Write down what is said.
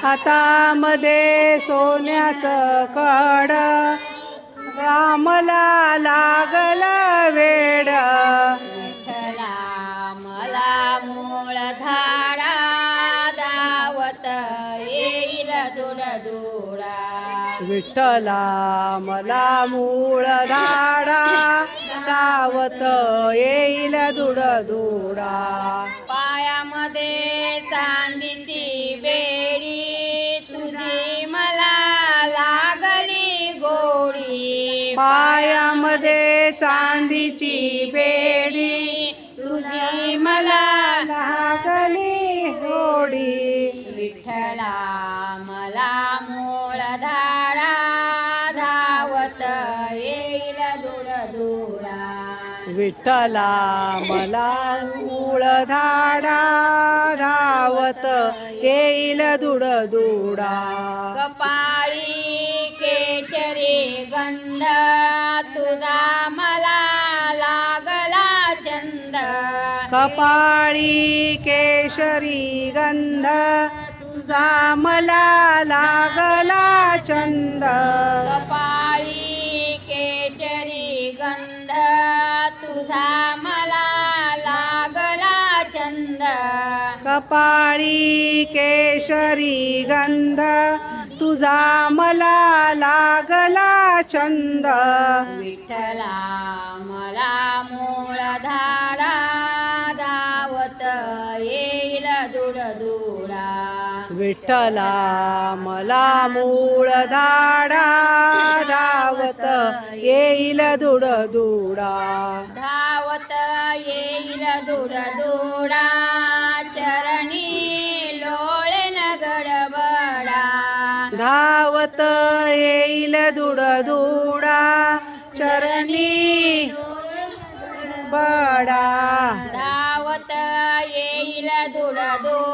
हातामध्ये सोन्याचं कड रामला लागला वेड विठ्ठला मला मूळ धाडा धावत येईल दुडदुडा विठ्ठला मला मूळ धाडा धावत येईल दुडदुडा पायामध्ये चांदीची बेडी तुझी मला लागली गोडी पायामध्ये चांदीची बेडी तुझी मला लागली होडी विठ्ठला मला मूळ धाडा धावत येईल दुडदुडा विठ्ठला मला मूळ धाडा धावत येईल दुडदुडा कपाळी केशरी गंध तुझा मला लागला चंद कपाळी केशरी गंध तुझा मला लागला चंद कपाळी केशरी गंध तुझा मला लागला चंद कपाळी केशरी गंध तुझा मला लागला चंद विठ्ठला मला मूळ धाडा धावत येईल दुडदुडा विठ्ठला मला मूळ धाडा धावत येईल दुडदुडा धावत येईल दुडदुडा चरणी लोळेन गडबडा धावत येईल दुडदुडा चरणी बडा धावत येईल दुडदुडा